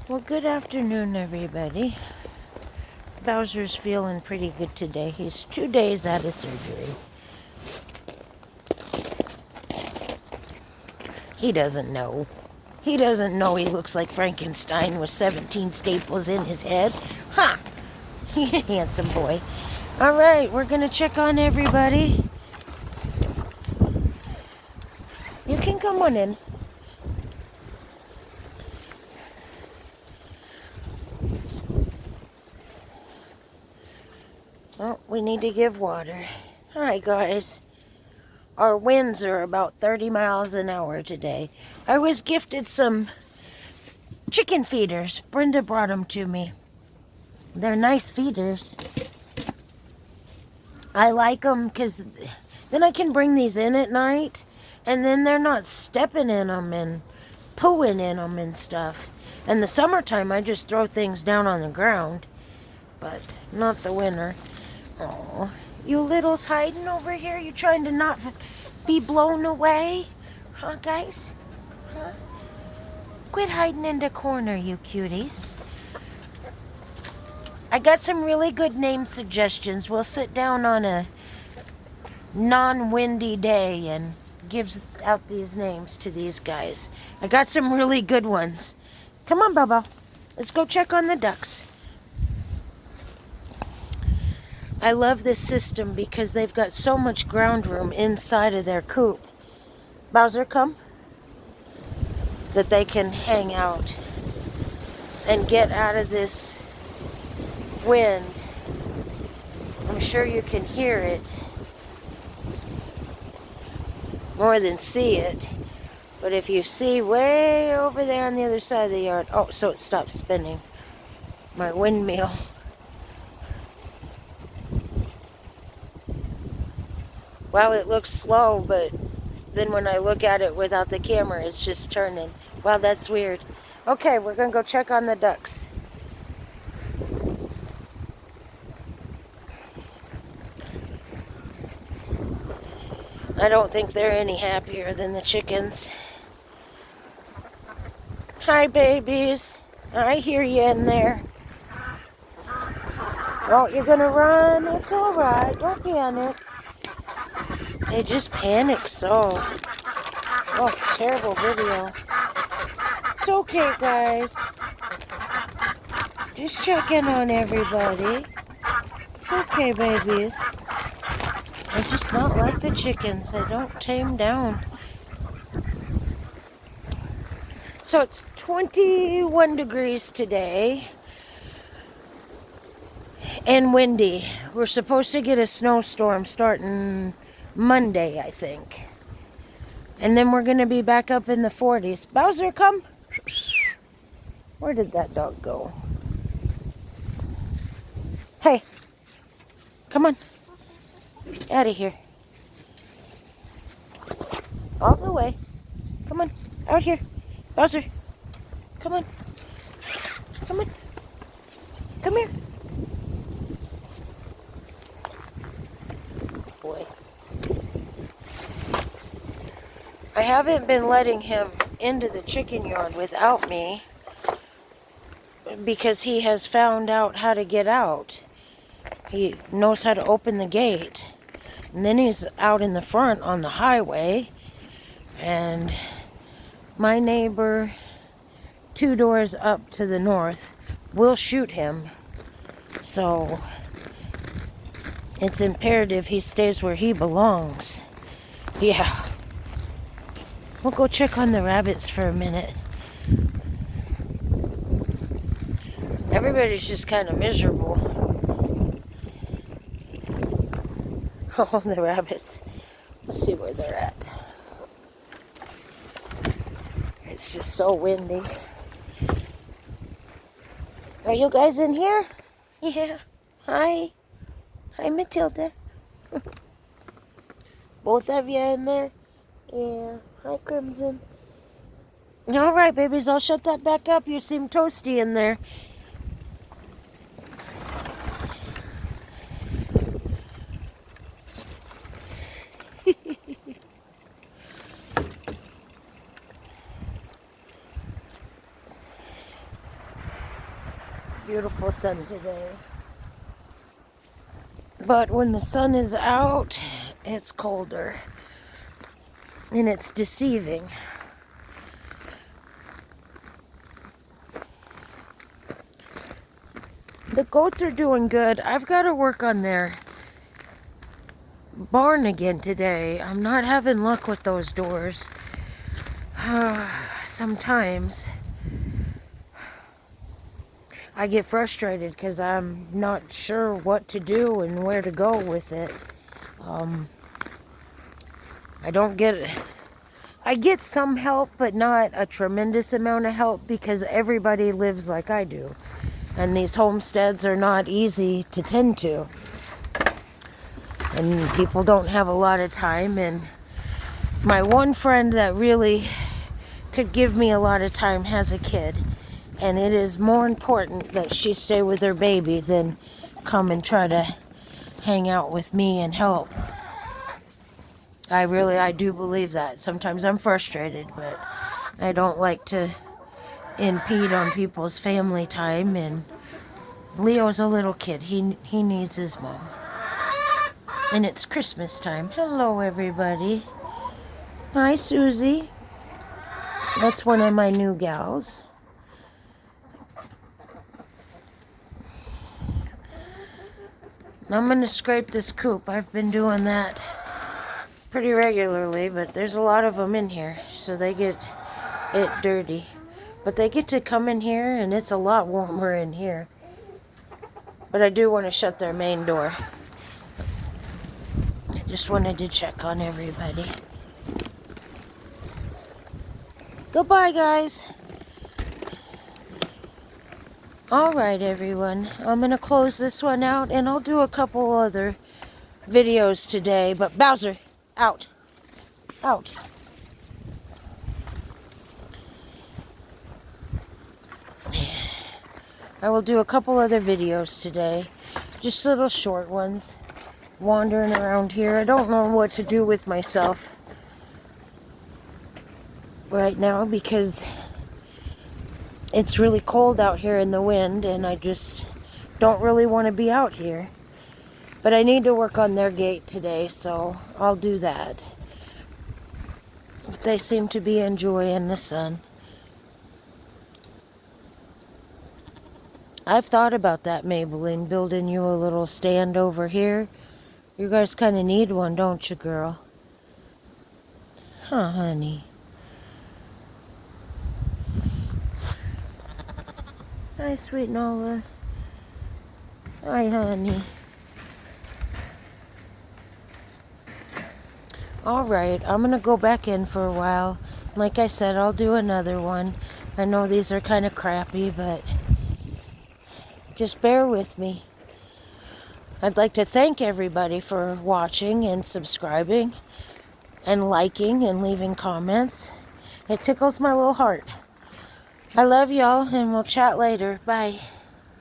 Well, good afternoon, everybody. Bowser's feeling pretty good today. He's 2 days out of surgery. He doesn't know. He doesn't know he looks like Frankenstein with 17 staples in his head. Ha! Handsome boy. All right, we're going to check on everybody. You can come on in. Oh, we need to give water. Hi, guys. Our winds are about 30 miles an hour today. I was gifted some chicken feeders. Brenda brought them to me. They're nice feeders. I like them because then I can bring these in at night, and then they're not stepping in them and pooing in them and stuff. In the summertime, I just throw things down on the ground, but not the winter. Oh, you littles hiding over here? You trying to not be blown away? Huh, guys? Huh? Quit hiding in the corner, you cuties. I got some really good name suggestions. We'll sit down on a non-windy day and give out these names to these guys. I got some really good ones. Come on, Bobo. Let's go check on the ducks. I love this system because they've got so much ground room inside of their coop. Bowser, come. That they can hang out and get out of this wind. I'm sure you can hear it more than see it. But if you see way over there on the other side of the yard, oh, so it stopped spinning. My windmill. Wow, it looks slow, but then when I look at it without the camera, it's just turning. Wow, that's weird. Okay, we're gonna go check on the ducks. I don't think they're any happier than the chickens. Hi, babies. I hear you in there. Oh, you're gonna run? It's all right. Don't panic. They just panic so. Oh, terrible video. It's okay, guys. Just checking on everybody. It's okay, babies. They're just not like the chickens. They don't tame down. So it's 21 degrees today and windy. We're supposed to get a snowstorm starting Monday, I think. And then we're going to be back up in the 40s. Bowser, come. Where did that dog go? Hey, come on. Out of here. All the way. Come on, out here. Bowser, come on. Come on. Come here. Boy. I haven't been letting him into the chicken yard without me because he has found out how to get out. He knows how to open the gate. And then he's out in the front on the highway. And my neighbor, 2 doors up to the north, will shoot him. So it's imperative he stays where he belongs. Yeah. We'll go check on the rabbits for a minute. Everybody's just kind of miserable. Oh, the rabbits. Let's see where they're at. It's just so windy. Are you guys in here? Yeah. Hi. Hi, Matilda. Both of you in there? Yeah. Hi, Crimson. All right, babies. I'll shut that back up. You seem toasty in there. beautiful sun today. But when the sun is out, it's colder. And it's deceiving. The goats are doing good. I've got to work on their barn again today. I'm not having luck with those doors. Sometimes I get frustrated because I'm not sure what to do and where to go with it. I get some help, but not a tremendous amount of help because everybody lives like I do. And these homesteads are not easy to tend to. And people don't have a lot of time. And my one friend that really could give me a lot of time has a kid. And it is more important that she stay with her baby than come and try to hang out with me and help. I do believe that. Sometimes I'm frustrated, but I don't like to impede on people's family time, and Leo's a little kid. He needs his mom. And it's Christmas time. Hello, everybody. Hi, Susie. That's one of my new gals. I'm going to scrape this coop. I've been doing that pretty regularly, but there's a lot of them in here, so they get it dirty. But they get to come in here, and it's a lot warmer in here. But I do want to shut their main door. I just wanted to check on everybody. Goodbye, guys. Alright, everyone. I'm going to close this one out, and I'll do a couple other videos today. But Bowser, out. Out. I will do a couple other videos today. Just little short ones. Wandering around here. I don't know what to do with myself right now because it's really cold out here in the wind, and I just don't really want to be out here. But I need to work on their gate today, so I'll do that. But they seem to be enjoying the sun. I've thought about that, Maybelline, building you a little stand over here. You guys kind of need one, don't you, girl? Huh, honey? Hi, sweet Nola. Hi, honey. Alright, I'm going to go back in for a while. Like I said, I'll do another one. I know these are kind of crappy, but just bear with me. I'd like to thank everybody for watching and subscribing and liking and leaving comments. It tickles my little heart. I love y'all, and we'll chat later. Bye.